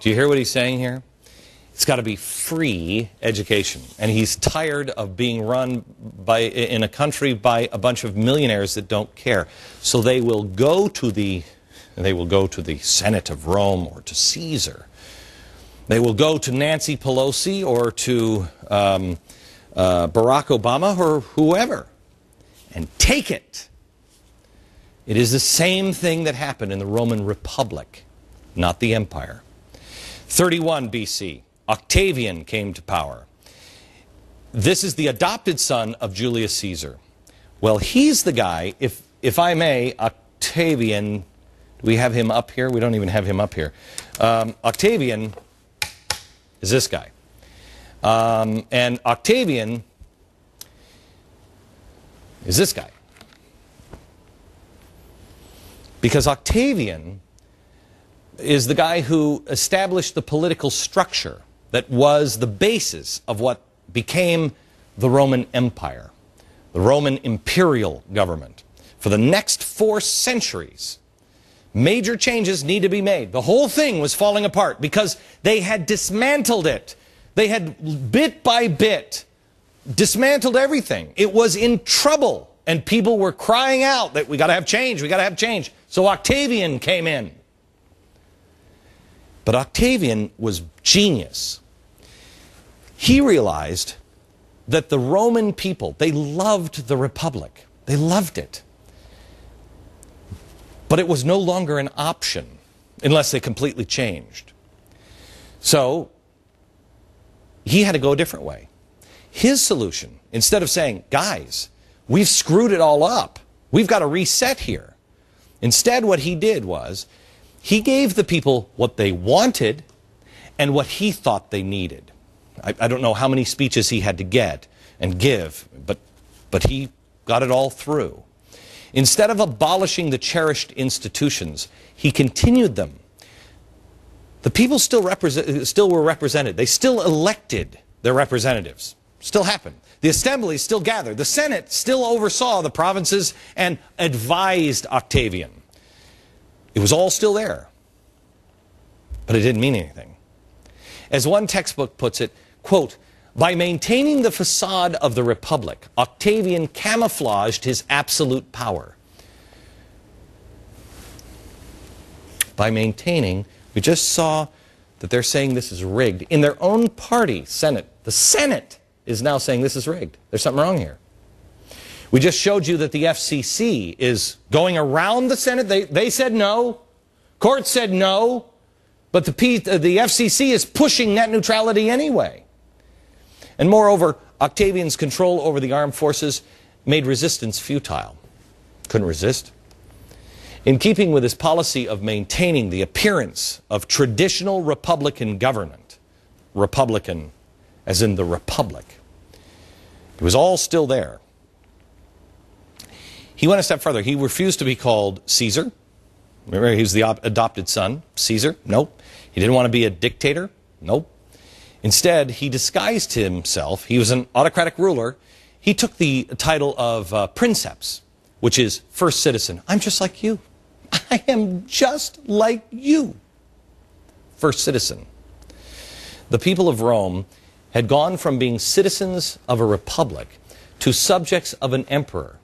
Do you hear what he's saying here? It's got to be free education. And he's tired of being run in a country by a bunch of millionaires that don't care. So they will go to the Senate of Rome or to Caesar. They will go to Nancy Pelosi or to Barack Obama or whoever and take it. It is the same thing that happened in the Roman Republic, not the empire. 31 BC. Octavian came to power. This is the adopted son of Julius Caesar. Well, he's the guy, if I may, Octavian, do we have him up here? We don't even have him up here. Octavian is this guy. And Octavian is this guy. Because Octavian is the guy who established the political structure that was the basis of what became the Roman Empire, the Roman imperial government. For the next 4 centuries, major changes need to be made. The whole thing was falling apart because they had dismantled it. They had, bit by bit, dismantled everything. It was in trouble, and people were crying out that we got to have change, we got to have change. So Octavian came in. But Octavian was genius. He realized that the Roman people, they loved the Republic. They loved it. But it was no longer an option unless they completely changed. So he had to go a different way. His solution, instead of saying, guys, we've screwed it all up, we've got to reset here. Instead, what he did was, he gave the people what they wanted and what he thought they needed. I don't know how many speeches he had to get and give, but he got it all through. Instead of abolishing the cherished institutions, he continued them. The people still were represented. They still elected their representatives. Still happened. The assembly still gathered. The Senate still oversaw the provinces and advised Octavian. It was all still there, but it didn't mean anything. As one textbook puts it, quote, by maintaining the facade of the Republic, Octavian camouflaged his absolute power. By maintaining, we just saw that they're saying this is rigged. In their own party, Senate, the Senate is now saying this is rigged. There's something wrong here. We just showed you that the FCC is going around the Senate. They said no. Court said no. But the FCC is pushing net neutrality anyway. And moreover, Octavian's control over the armed forces made resistance futile. Couldn't resist. In keeping with his policy of maintaining the appearance of traditional Republican government, Republican as in the Republic, it was all still there. He went a step further. He refused to be called Caesar. Remember, he was the adopted son. Caesar? Nope. He didn't want to be a dictator. Nope. Instead, he disguised himself. He was an autocratic ruler. He took the title of princeps, which is first citizen. I'm just like you. I am just like you. First citizen. The people of Rome had gone from being citizens of a republic to subjects of an emperor.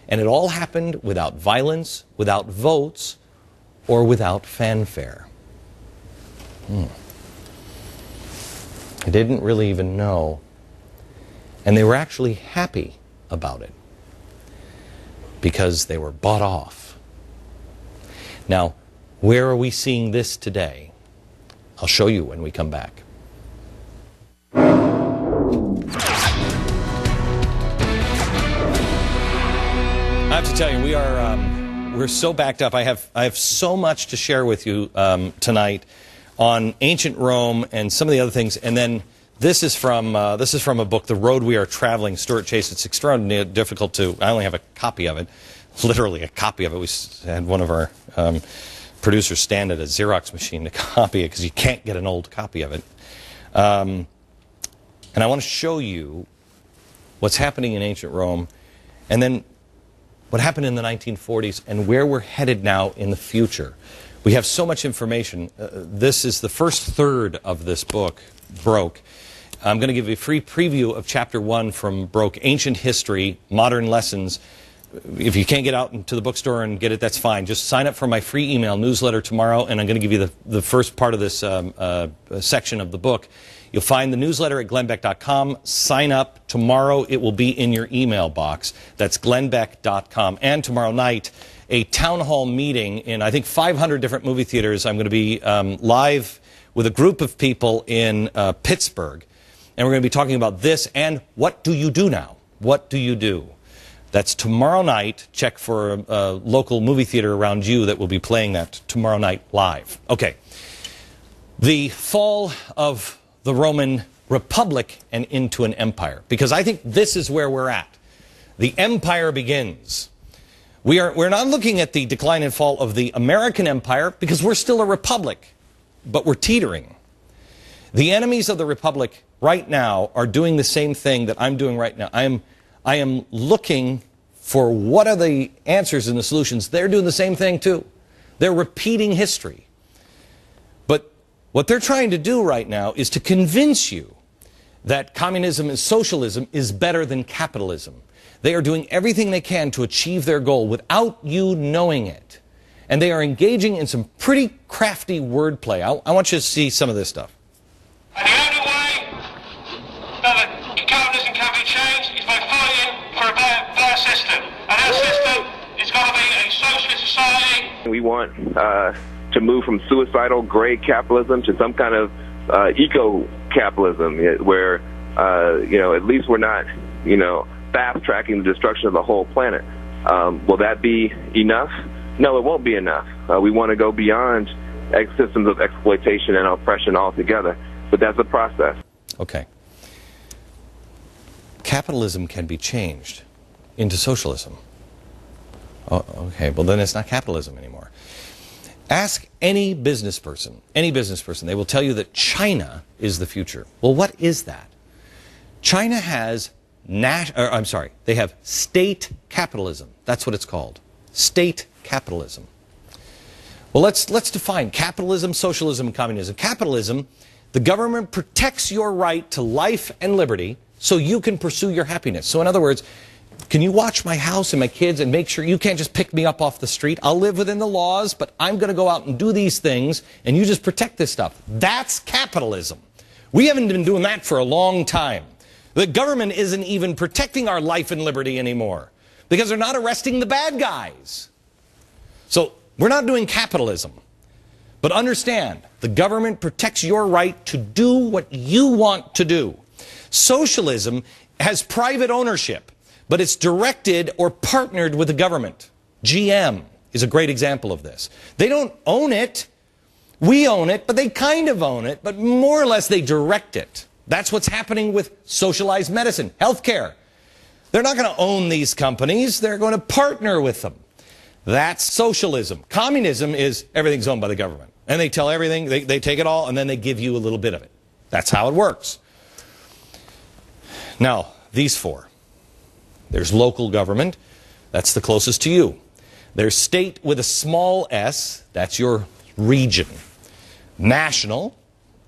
And it all happened without violence, without votes, or without fanfare. They didn't really even know. And they were actually happy about it because they were bought off. Now, where are we seeing this today? I'll show you when we come back. I have to tell you, we're so backed up. I have so much to share with you tonight on ancient Rome and some of the other things. And then this is from a book, The Road We Are Traveling, Stuart Chase. It's extraordinarily difficult to. I only have a copy of it, literally a copy of it. We had one of our producers stand at a Xerox machine to copy it because you can't get an old copy of it. And I want to show you what's happening in ancient Rome, and then what happened in the 1940s and where we're headed now in the future We have so much information. This is the first third of this book, Broke. I'm going to give you a free preview of Chapter 1 from Broke, Ancient History, Modern Lessons. If you can't get out into the bookstore and get it, that's fine. Just sign up for my free email newsletter tomorrow, and I'm going to give you the first part of this section of the book. You'll find the newsletter at glennbeck.com. Sign up. Tomorrow it will be in your email box. That's glennbeck.com. And tomorrow night, a town hall meeting in, I think, 500 different movie theaters. I'm going to be live with a group of people in Pittsburgh. And we're going to be talking about this and what do you do now? What do you do? That's tomorrow night. Check for a local movie theater around you that will be playing that tomorrow night live. Okay. The fall of the Roman Republic and into an empire. Because I think this is where we're at. The empire begins. We're not looking at the decline and fall of the American empire because we're still a republic, but we're teetering. The enemies of the republic right now are doing the same thing that I'm doing right now. I am looking for what are the answers and the solutions. They're doing the same thing too. They're repeating history. But what they're trying to do right now is to convince you that communism and socialism is better than capitalism. They are doing everything they can to achieve their goal without you knowing it. And they are engaging in some pretty crafty wordplay. I want you to see some of this stuff. And the only way that capitalism can be changed is by fighting for a better system. And that system is going to be a socialist society. We want to move from suicidal gray capitalism to some kind of eco-capitalism where, at least we're not, fast-tracking the destruction of the whole planet. Will that be enough? No, it won't be enough. We want to go beyond systems of exploitation and oppression altogether, but that's a process. Okay. Capitalism can be changed into socialism. Oh, okay, well then it's not capitalism anymore. Ask any business person, they will tell you that China is the future. Well, what is that? China has they have state capitalism. That's what it's called. State capitalism. Well, let's define capitalism, socialism, and communism. Capitalism, the government protects your right to life and liberty so you can pursue your happiness. So in other words, can you watch my house and my kids and make sure you can't just pick me up off the street? I'll live within the laws, but I'm going to go out and do these things, and you just protect this stuff. That's capitalism. We haven't been doing that for a long time. The government isn't even protecting our life and liberty anymore because they're not arresting the bad guys. So we're not doing capitalism. But understand, the government protects your right to do what you want to do. Socialism has private ownership, but it's directed or partnered with the government. GM is a great example of this. They don't own it. We own it, but they kind of own it, but more or less they direct it. That's what's happening with socialized medicine, healthcare. They're not going to own these companies. They're going to partner with them. That's socialism. Communism is everything's owned by the government. And they tell everything, they take it all, and then they give you a little bit of it. That's how it works. Now, these four. There's local government. That's the closest to you. There's state with a small s. That's your region. National,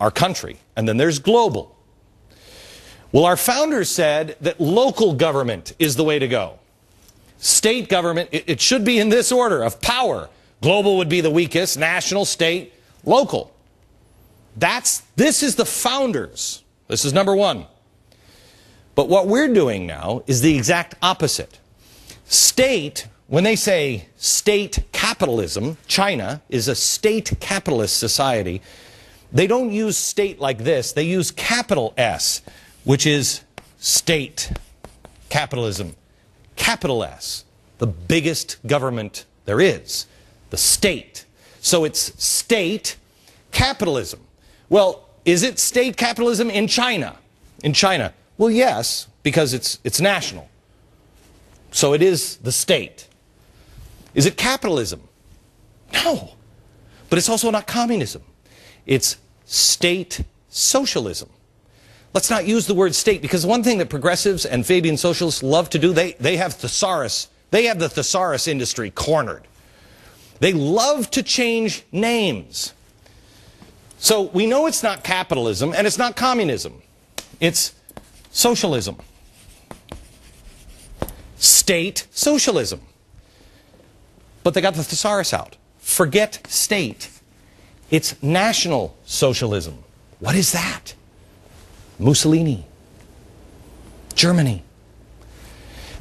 our country. And then there's global. Well, our founders said that local government is the way to go. State government, it should be in this order of power. Global would be the weakest, national, state, local. This is the founders. This is number one. But what we're doing now is the exact opposite. State, when they say state capitalism, China is a state capitalist society. They don't use state like this. They use capital S, which is state capitalism. Capital S, the biggest government there is, the state. So it's state capitalism. Well, is it state capitalism in China? In China? Well, yes, because it's national. So it is the state. Is it capitalism? No. But it's also not communism. It's state socialism. Let's not use the word state, because one thing that progressives and Fabian socialists love to do, they have thesaurus. They have the thesaurus industry cornered. They love to change names. So we know it's not capitalism and it's not communism. It's socialism. State socialism. But they got the thesaurus out. Forget state. It's national socialism. What is that? Mussolini. Germany.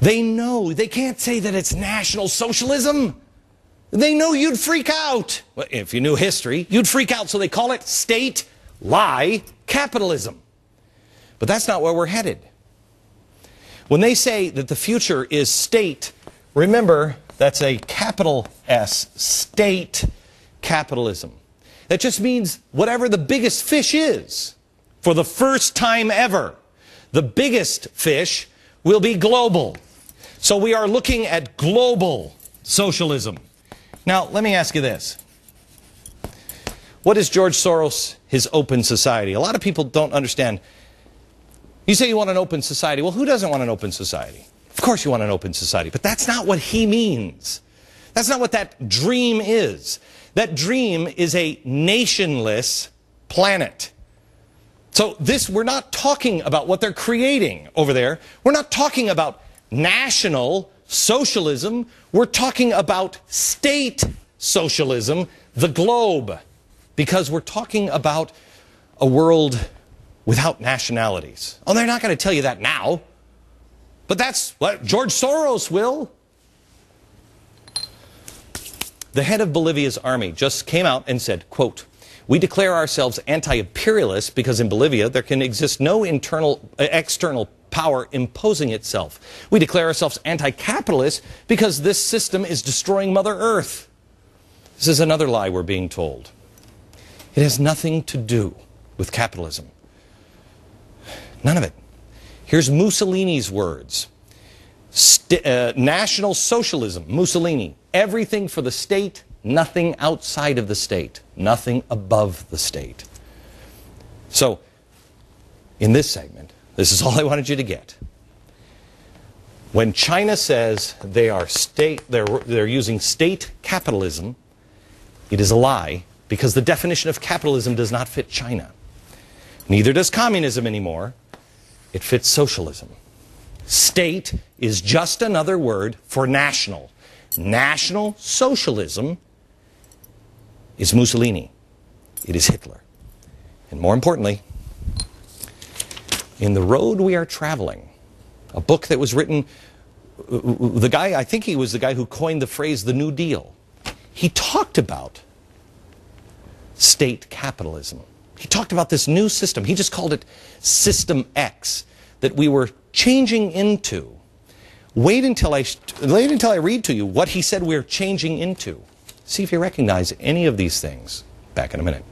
They know, they can't say that it's National Socialism. They know you'd freak out. Well, if you knew history, you'd freak out, so they call it state lie capitalism. But that's not where we're headed. When they say that the future is state, remember, that's a capital S, state capitalism. That just means whatever the biggest fish is, for the first time ever, the biggest fish will be global. So we are looking at global socialism. Now, let me ask you this. What is George Soros, his open society? A lot of people don't understand. You say you want an open society. Well, who doesn't want an open society? Of course you want an open society, but that's not what he means. That's not what that dream is. That dream is a nationless planet. So we're not talking about what they're creating over there. We're not talking about national socialism. We're talking about state socialism, the globe. Because we're talking about a world without nationalities. Oh, they're not going to tell you that now. But that's what George Soros will. The head of Bolivia's army just came out and said, quote, "We declare ourselves anti-imperialist because in Bolivia there can exist no external power imposing itself. We declare ourselves anti-capitalist because this system is destroying Mother Earth." This is another lie we're being told. It has nothing to do with capitalism. None of it. Here's Mussolini's words. National Socialism, Mussolini. Everything for the state, nothing outside of the state, nothing above the state. So, in this segment, this is all I wanted you to get. When China says they're using state capitalism, it is a lie, because the definition of capitalism does not fit China. Neither does communism anymore. It fits socialism. State is just another word for national. National socialism is Mussolini. It is Hitler. And more importantly, in The Road We Are Traveling, a book that was written, the guy, I think he was the guy who coined the phrase the New Deal. He talked about state capitalism. He talked about this new system. He just called it System X, that we were changing into. Wait until I read to you what he said we're changing into. See if you recognize any of these things. Back in a minute.